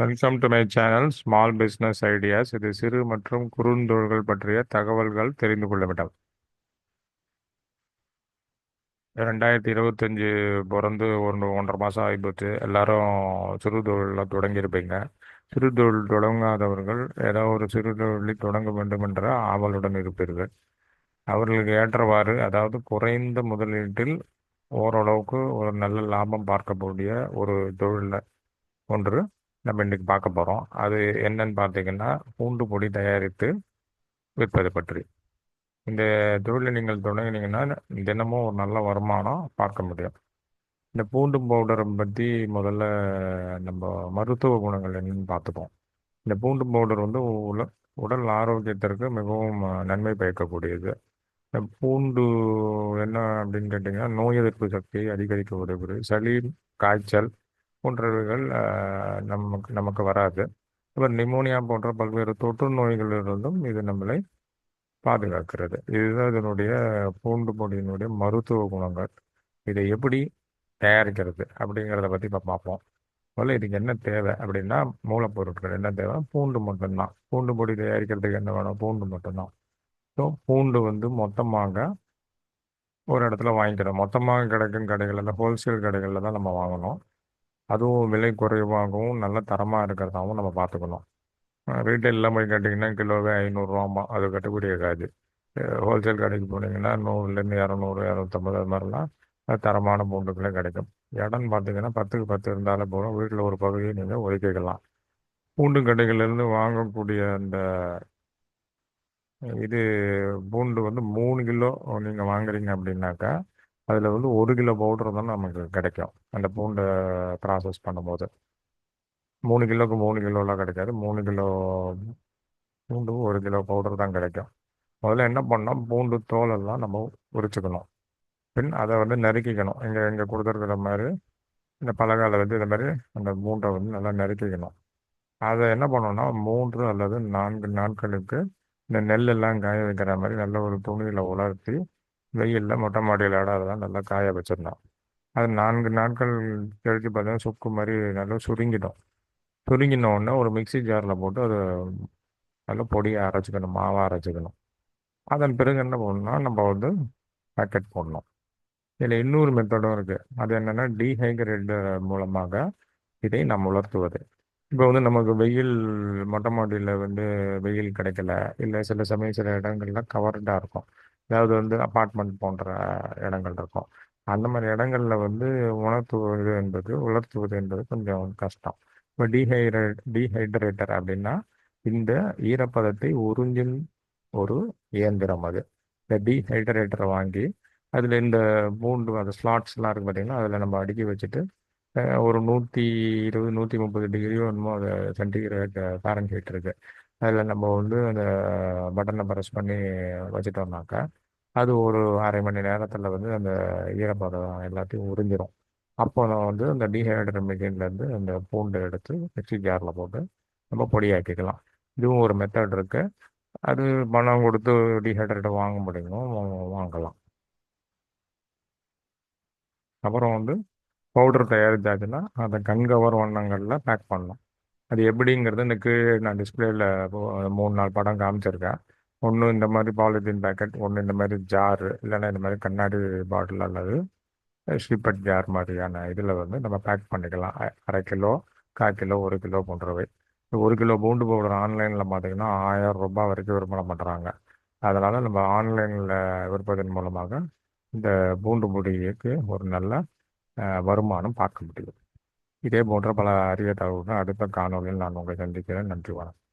Welcome to my channel small business ideas. இது சிறு மற்றும் குறுந்தொழில்கள் பற்றிய தகவல்கள் தெரிந்து கொள்ள வேண்டும். 2025 பிறந்து 1.5 மாதம் ஆகிப்போச்சு. எல்லாரும் சிறு தொழிலில் தொடங்கியிருப்பீங்க. சிறு தொழில் தொடங்காதவர்கள் ஏதோ ஒரு சிறு தொழிலை தொடங்க வேண்டும் என்ற ஆவலுடன் இருப்பீர்கள். அவர்களுக்கு ஏற்றவாறு, அதாவது குறைந்த முதலீட்டில் ஓரளவுக்கு ஒரு நல்ல லாபம் பார்க்கக்கூடிய ஒரு தொழில் ஒன்று நம்ம இன்னைக்கு பார்க்க போகிறோம். அது என்னன்னு பார்த்தீங்கன்னா, பூண்டு பொடி தயாரித்து விற்பது பற்றி. இந்த தொழிலை நீங்கள் தொடங்கினீங்கன்னா தினமும் ஒரு நல்ல வருமானம் பார்க்க முடியும். இந்த பூண்டு பவுடரை பற்றி முதல்ல நம்ம மருத்துவ குணங்கள் என்னன்னு பார்த்துப்போம். இந்த பூண்டு பவுடர் வந்து உடல் ஆரோக்கியத்திற்கு மிகவும் நன்மை பயக்கக்கூடியது. இந்த பூண்டு என்ன அப்படின்னு கேட்டிங்கன்னா, நோய் எதிர்ப்பு சக்தியை அதிகரிக்க உதவுகிறது. சளி, காய்ச்சல் போன்றவைகள் நமக்கு நமக்கு வராது. அப்புறம் நிமோனியா போன்ற பல்வேறு தொற்று நோய்களிலிருந்தும் இது நம்மளை பாதுகாக்கிறது. இதுதான் இதனுடைய பூண்டு பொடியினுடைய மருத்துவ குணங்கள். இதை எப்படி தயாரிக்கிறது அப்படிங்கிறத பற்றி இப்போ பார்ப்போம். முதல்ல இதுக்கு என்ன தேவை அப்படின்னா, மூலப்பொருட்கள் என்ன தேவை? பூண்டு மட்டும்தான். பூண்டு பொடி தயாரிக்கிறதுக்கு என்ன வேணும்? பூண்டு மட்டும்தான். ஸோ பூண்டு வந்து மொத்தமாக ஒரு இடத்துல வாங்கிக்கிறோம். மொத்தமாக கிடைக்கும் கடைகளில், ஹோல்சேல் கடைகளில் தான் நம்ம வாங்கணும். அதுவும் விலை குறைவாகவும் நல்ல தரமாக இருக்கிறதாகவும் நம்ம பார்த்துக்கணும். ரீட்டைலில் போய் கேட்டிங்கன்னா கிலோவே 500 ரூபாமா, அது கட்டுப்படி ஆகாது. ஹோல்சேல் கடைக்கு போனீங்கன்னா 100லேருந்து 200, 250 அது மாதிரிலாம் தரமான பூண்டுகளே கிடைக்கும். இடம்னு பார்த்தீங்கன்னா 10க்கு 10 இருந்தாலே போதும். வீட்டில் ஒரு பகுதியை நீங்கள் ஒதுக்கிக்கலாம். பூண்டு கடைகளிலிருந்து வாங்கக்கூடிய அந்த இது பூண்டு வந்து 3 கிலோ நீங்கள் வாங்குறீங்க அப்படின்னாக்கா, அதில் வந்து 1 கிலோ பவுடர் தான் நமக்கு கிடைக்கும். அந்த பூண்டை ப்ராசஸ் பண்ணும்போது 3 கிலோக்கு 3 கிலோலாம் கிடைக்காது. 3 கிலோ பூண்டு 1 கிலோ பவுடர் தான் கிடைக்கும். முதல்ல என்ன பண்ணோம், பூண்டு தோலெல்லாம் நம்ம உரிச்சுக்கணும். பின் அதை வந்து நறுக்கிக்கணும். இங்கே கொடுத்துருக்குற மாதிரி இந்த பலகால வந்து இந்த மாதிரி அந்த பூண்டை வந்து நல்லா நறுக்கிக்கணும். அதை என்ன பண்ணணும்னா 3 அல்லது 4 நாட்களுக்கு இந்த நெல்லெல்லாம் காய வைக்கிற மாதிரி நல்ல ஒரு துணியில் உலர்த்தி வெயிலில் மொட்டை மாடியில் அதெல்லாம் நல்லா காய வச்சிடணும். அது 4 நாட்கள் கழித்து பார்த்தீங்கன்னா சுக்கு மாதிரி நல்லா சுருங்கிடும். சுருங்கின உடனே ஒரு மிக்ஸி ஜாரில் போட்டு அதை நல்லா பொடியை அரைச்சிக்கணும், மாவாக அரைச்சிக்கணும். அதன் பிறகு என்ன பண்ணணும்னா நம்ம வந்து பேக்கெட் போடணும். இதில் இன்னொரு மெத்தடும் இருக்குது. அது என்னென்னா டீஹைட்ரேட் மூலமாக இதை நாம் உலர்த்துவது. இப்போ வந்து நமக்கு வெயில், மொட்டை மாடியில் வந்து வெயில் கிடைக்கல, இல்லை சில சமயம் சில இடங்கள்ல கவர்டாக இருக்கும். அதாவது வந்து அப்பார்ட்மெண்ட் போன்ற இடங்கள் இருக்கும். அந்த மாதிரி இடங்கள்ல வந்து உலர்த்துவது என்பது கொஞ்சம் கஷ்டம். இப்போ டீஹைட்ரேட்டர் அப்படின்னா இந்த ஈரப்பதத்தை உறிஞ்சும் ஒரு இயந்திரம் அது. இந்த டீஹைட்ரேட்டரை வாங்கி அதில் இந்த பூண்டு அந்த ஸ்லாட்ஸ்லாம் இருக்குது பார்த்தீங்கன்னா, அதில் நம்ம அடுக்கி வச்சுட்டு ஒரு 120, 130 டிகிரியோ என்னமோ அது சென்டிகிரேட் ஃபாரன்ஹீட் இருக்குது. அதில் நம்ம வந்து அந்த பட்டனை ப்ரெஸ் பண்ணி வச்சுட்டோம்னாக்கா அது ஒரு அரை மணி நேரத்தில் வந்து அந்த ஈரப்பதம் எல்லாத்தையும் உறிஞ்சிரும். அப்போ நான் வந்து அந்த டீஹைட்ரேட் மிஷின்லேருந்து அந்த பூண்டை எடுத்து மிக்ஸி ஜாரில் போட்டு நம்ம பொடியாக்கிக்கலாம். இதுவும் ஒரு மெத்தட் இருக்குது. அது பணம் கொடுத்து டீஹைட்ரேட்டை வாங்க முடியுமோ வாங்கலாம். அப்புறம் வந்து பவுடர் தயாரித்தாச்சுன்னா அதை கண்கவர் வண்ணங்களில் பேக் பண்ணணும். அது எப்படிங்கிறது இந்த கீழே நான் டிஸ்பிளேயில் 3-4 படம் காமிச்சிருக்கேன். ஒன்று இந்த மாதிரி பாலித்தீன் பேக்கெட், ஒன்று இந்த மாதிரி ஜாரு, இல்லைன்னா இந்த மாதிரி கண்ணாடி பாட்டில் அல்லது ஷிப்பட் ஜார் மாதிரியான இதில் வந்து நம்ம பேக் பண்ணிக்கலாம். அரை கிலோ, 1/4 கிலோ, 1 கிலோ போன்றவை. 1 கிலோ பூண்டு பவுடர் ஆன்லைனில் பார்த்தீங்கன்னா 1000 ரூபாய் வரைக்கும் விற்பனை பண்ணுறாங்க. அதனால் நம்ம ஆன்லைனில் விற்பதன் மூலமாக இந்த பூண்டு பொடிக்கு ஒரு நல்ல வருமானம் பார்க்க முடியும். இதே போன்ற பல அரிய தகவல்கள் அடுத்த காணொலியில் நான் உங்களை சந்திக்கிறேன். நன்றி, வணக்கம்.